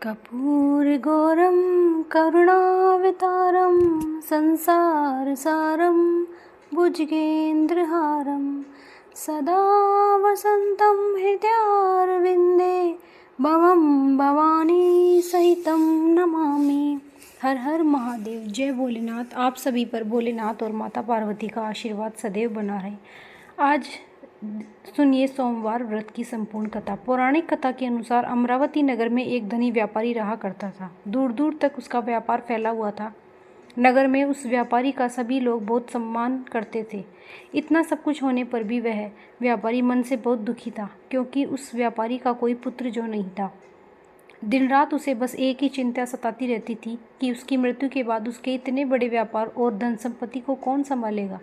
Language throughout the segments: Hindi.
कर्पूरगौरं करुणावतारं संसारसारं भुजगेन्द्रहारं सदा वसन्तं हृदयारविन्दे भवं भवानी सहितं नमामि। हर हर महादेव। जय भोलेनाथ। आप सभी पर भोलेनाथ और माता पार्वती का आशीर्वाद सदैव बना रहे। आज सुनिए सोमवार व्रत की संपूर्ण कथा। पौराणिक कथा के अनुसार अमरावती नगर में एक धनी व्यापारी रहा करता था। दूर दूर तक उसका व्यापार फैला हुआ था। नगर में उस व्यापारी का सभी लोग बहुत सम्मान करते थे। इतना सब कुछ होने पर भी वह व्यापारी मन से बहुत दुखी था, क्योंकि उस व्यापारी का कोई पुत्र जो नहीं था। दिन रात उसे बस एक ही चिंता सताती रहती थी कि उसकी मृत्यु के बाद उसके इतने बड़े व्यापार और धन संपत्ति को कौन संभालेगा।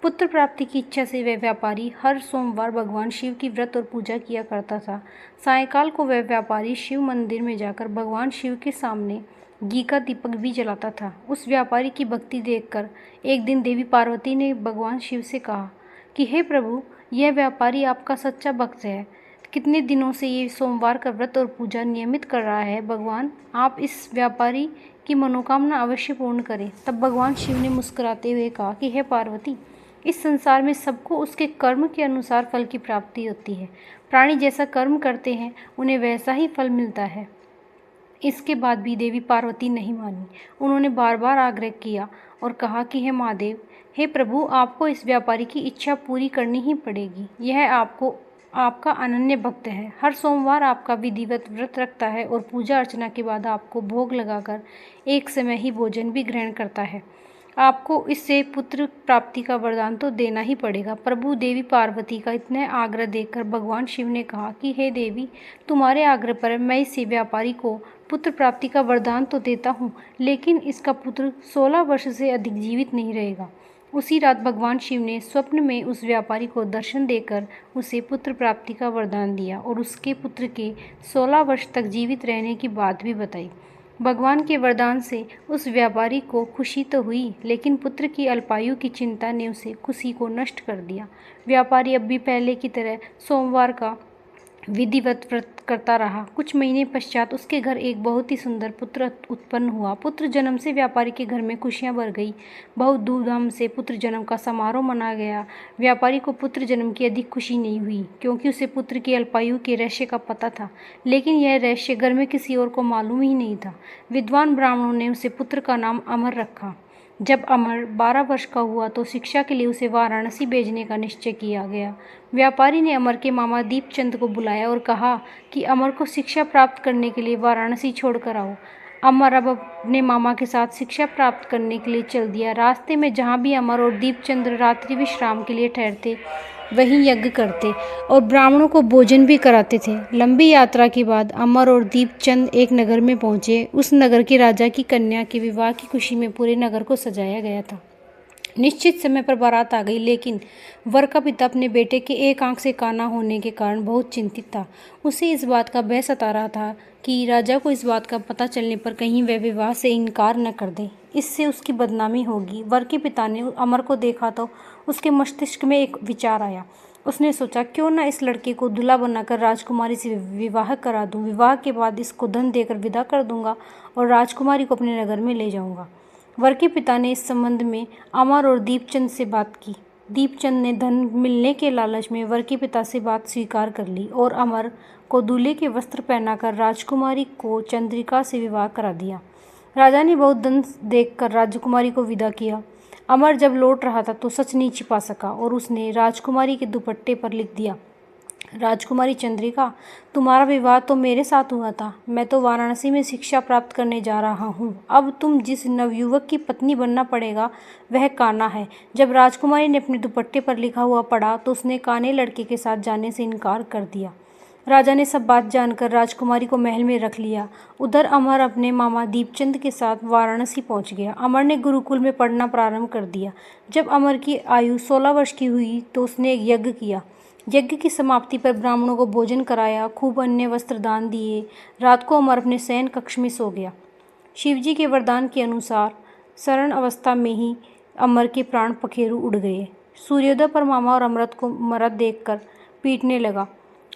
पुत्र प्राप्ति की इच्छा से वह व्यापारी हर सोमवार भगवान शिव की व्रत और पूजा किया करता था। सायंकाल को वह व्यापारी शिव मंदिर में जाकर भगवान शिव के सामने घी का दीपक भी जलाता था। उस व्यापारी की भक्ति देखकर एक दिन देवी पार्वती ने भगवान शिव से कहा कि हे प्रभु, यह व्यापारी आपका सच्चा भक्त है। कितने दिनों से ये सोमवार का व्रत और पूजा नियमित कर रहा है। भगवान, आप इस व्यापारी की मनोकामना अवश्य पूर्ण करें। तब भगवान शिव ने मुस्कुराते हुए कहा कि हे पार्वती, इस संसार में सबको उसके कर्म के अनुसार फल की प्राप्ति होती है। प्राणी जैसा कर्म करते हैं उन्हें वैसा ही फल मिलता है। इसके बाद भी देवी पार्वती नहीं मानी। उन्होंने बार बार आग्रह किया और कहा कि हे महादेव, हे प्रभु, आपको इस व्यापारी की इच्छा पूरी करनी ही पड़ेगी। यह आपका अनन्य भक्त है। हर सोमवार आपका विधिवत व्रत रखता है और पूजा अर्चना के बाद आपको भोग लगाकर एक समय ही भोजन भी ग्रहण करता है। आपको इससे पुत्र प्राप्ति का वरदान तो देना ही पड़ेगा। प्रभु देवी पार्वती का इतना आग्रह देखकर भगवान शिव ने कहा कि हे देवी, तुम्हारे आग्रह पर मैं इस व्यापारी को पुत्र प्राप्ति का वरदान तो देता हूँ, लेकिन इसका पुत्र 16 वर्ष से अधिक जीवित नहीं रहेगा। उसी रात भगवान शिव ने स्वप्न में उस व्यापारी को दर्शन देकर उसे पुत्र प्राप्ति का वरदान दिया और उसके पुत्र के 16 वर्ष तक जीवित रहने की बात भी बताई। भगवान के वरदान से उस व्यापारी को खुशी तो हुई, लेकिन पुत्र की अल्पायु की चिंता ने उसे खुशी को नष्ट कर दिया। व्यापारी अब भी पहले की तरह सोमवार का विधिवत व्रत करता रहा। कुछ महीने पश्चात उसके घर एक बहुत ही सुंदर पुत्र उत्पन्न हुआ। पुत्र जन्म से व्यापारी के घर में खुशियां भर गई। बहुत धूमधाम से पुत्र जन्म का समारोह मनाया गया। व्यापारी को पुत्र जन्म की अधिक खुशी नहीं हुई, क्योंकि उसे पुत्र की अल्पायु के रहस्य का पता था, लेकिन यह रहस्य घर में किसी और को मालूम ही नहीं था। विद्वान ब्राह्मणों ने उसे पुत्र का नाम अमर रखा। जब अमर 12 वर्ष का हुआ तो शिक्षा के लिए उसे वाराणसी भेजने का निश्चय किया गया। व्यापारी ने अमर के मामा दीपचंद को बुलाया और कहा कि अमर को शिक्षा प्राप्त करने के लिए वाराणसी छोड़कर आओ। अमर अब अपने मामा के साथ शिक्षा प्राप्त करने के लिए चल दिया। रास्ते में जहाँ भी अमर और दीपचंद रात्रि विश्राम के लिए ठहरते, वहीं यज्ञ करते और ब्राह्मणों को भोजन भी कराते थे। लंबी यात्रा के बाद अमर और दीपचंद एक नगर में पहुंचे। उस नगर के राजा की कन्या के विवाह की खुशी में पूरे नगर को सजाया गया था। निश्चित समय पर बारात आ गई, लेकिन वर का पिता अपने बेटे के एक आंख से काना होने के कारण बहुत चिंतित था। उसे इस बात का भय सता रहा था कि राजा को इस बात का पता चलने पर कहीं वह विवाह से इनकार न कर दे, इससे उसकी बदनामी होगी। वर के पिता ने अमर को देखा तो उसके मस्तिष्क में एक विचार आया। उसने सोचा, क्यों न इस लड़के को दूल्हा बनाकर राजकुमारी से विवाह करा दूं। विवाह के बाद इसको धन देकर विदा कर दूंगा और राजकुमारी को अपने नगर में ले जाऊंगा। वर के पिता ने इस संबंध में अमर और दीपचंद से बात की। दीपचंद ने धन मिलने के लालच में वर के पिता से बात स्वीकार कर ली और अमर को दूल्हे के वस्त्र पहनाकर राजकुमारी को चंद्रिका से विवाह करा दिया। राजा ने बहुत धन देखकर राजकुमारी को विदा किया। अमर जब लौट रहा था तो सच नहीं छिपा सका और उसने राजकुमारी के दुपट्टे पर लिख दिया, राजकुमारी चंद्रिका, तुम्हारा विवाह तो मेरे साथ हुआ था। मैं तो वाराणसी में शिक्षा प्राप्त करने जा रहा हूँ। अब तुम जिस नवयुवक की पत्नी बनना पड़ेगा वह काना है। जब राजकुमारी ने अपने दुपट्टे पर लिखा हुआ पढ़ा तो उसने काने लड़के के साथ जाने से इनकार कर दिया। राजा ने सब बात जानकर राजकुमारी को महल में रख लिया। उधर अमर अपने मामा दीपचंद के साथ वाराणसी पहुंच गया। अमर ने गुरुकुल में पढ़ना प्रारंभ कर दिया। जब अमर की आयु 16 वर्ष की हुई तो उसने एक यज्ञ किया। यज्ञ की समाप्ति पर ब्राह्मणों को भोजन कराया, खूब अन्य वस्त्र दान दिए। रात को अमर अपने शयन कक्ष में सो गया। शिवजी के वरदान के अनुसार शरण अवस्था में ही अमर के प्राण पखेरु उड़ गए। सूर्योदय पर मामा और अमृत को मरत देखकर पीटने लगा।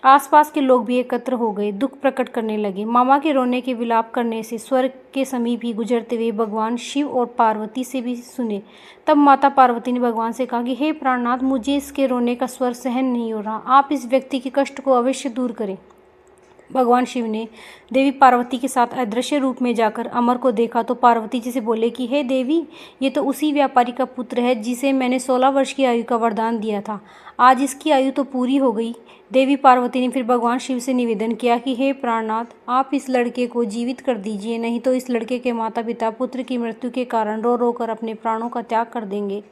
आसपास के लोग भी एकत्र हो गए, दुख प्रकट करने लगे। मामा के रोने के विलाप करने से स्वर्ग के समीप ही गुजरते हुए भगवान शिव और पार्वती से भी सुने। तब माता पार्वती ने भगवान से कहा कि हे प्राणनाथ, मुझे इसके रोने का स्वर सहन नहीं हो रहा, आप इस व्यक्ति के कष्ट को अवश्य दूर करें। भगवान शिव ने देवी पार्वती के साथ अदृश्य रूप में जाकर अमर को देखा तो पार्वती जी से बोले कि हे देवी, ये तो उसी व्यापारी का पुत्र है जिसे मैंने 16 वर्ष की आयु का वरदान दिया था। आज इसकी आयु तो पूरी हो गई। देवी पार्वती ने फिर भगवान शिव से निवेदन किया कि हे प्राणनाथ, आप इस लड़के को जीवित कर दीजिए, नहीं तो इस लड़के के माता पिता पुत्र की मृत्यु के कारण रो रो कर अपने प्राणों का त्याग कर देंगे।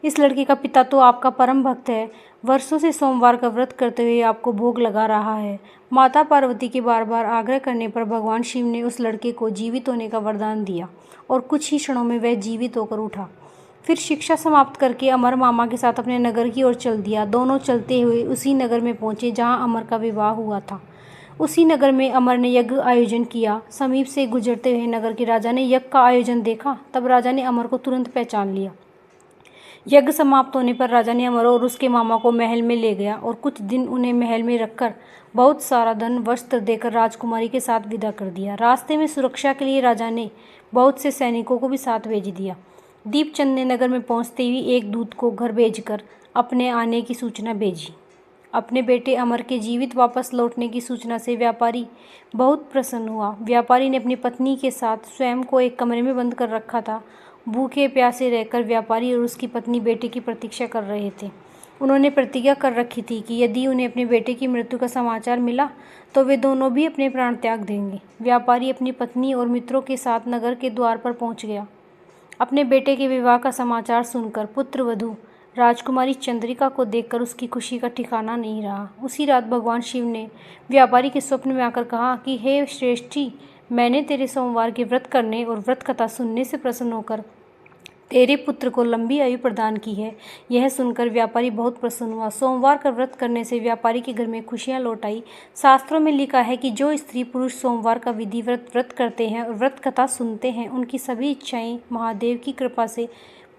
इस लड़के का पिता तो आपका परम भक्त है, वर्षों से सोमवार का व्रत करते हुए आपको भोग लगा रहा है। माता पार्वती के बार बार आग्रह करने पर भगवान शिव ने उस लड़के को जीवित होने का वरदान दिया और कुछ ही क्षणों में वह जीवित होकर उठा। फिर शिक्षा समाप्त करके अमर मामा के साथ अपने नगर की ओर चल दिया। दोनों चलते हुए उसी नगर में पहुंचे जहां अमर का विवाह हुआ था। उसी नगर में अमर ने यज्ञ आयोजन किया। समीप से गुजरते हुए नगर के राजा ने यज्ञ का आयोजन देखा। तब राजा ने अमर को तुरंत पहचान लिया। यज्ञ समाप्त होने पर राजा ने अमर और उसके मामा को महल में ले गया और कुछ दिन उन्हें महल में रखकर बहुत सारा धन वस्त्र देकर राजकुमारी के साथ विदा कर दिया। रास्ते में सुरक्षा के लिए राजा ने बहुत से सैनिकों को भी साथ भेज दिया। दीपचंद ने नगर में पहुंचते ही एक दूत को घर भेजकर अपने आने की सूचना भेजी। अपने बेटे अमर के जीवित वापस लौटने की सूचना से व्यापारी बहुत प्रसन्न हुआ। व्यापारी ने अपनी पत्नी के साथ स्वयं को एक कमरे में बंद कर रखा था। भूखे प्यासे रहकर व्यापारी और उसकी पत्नी बेटे की प्रतीक्षा कर रहे थे। उन्होंने प्रतिज्ञा कर रखी थी कि यदि उन्हें अपने बेटे की मृत्यु का समाचार मिला तो वे दोनों भी अपने प्राण त्याग देंगे। व्यापारी अपनी पत्नी और मित्रों के साथ नगर के द्वार पर पहुंच गया। अपने बेटे के विवाह का समाचार सुनकर पुत्रवधू राजकुमारी चंद्रिका को देखकर उसकी खुशी का ठिकाना नहीं रहा। उसी रात भगवान शिव ने व्यापारी के स्वप्न में आकर कहा कि हे श्रेष्ठी, मैंने तेरे सोमवार के व्रत करने और व्रत कथा सुनने से प्रसन्न होकर तेरे पुत्र को लंबी आयु प्रदान की है। यह सुनकर व्यापारी बहुत प्रसन्न हुआ। सोमवार का व्रत करने से व्यापारी के घर में खुशियां लौट आई। शास्त्रों में लिखा है कि जो स्त्री पुरुष सोमवार का विधिवत व्रत करते हैं और व्रत कथा सुनते हैं, उनकी सभी इच्छाएं महादेव की कृपा से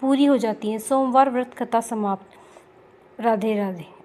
पूरी हो जाती हैं। सोमवार व्रत कथा समाप्त। राधे राधे।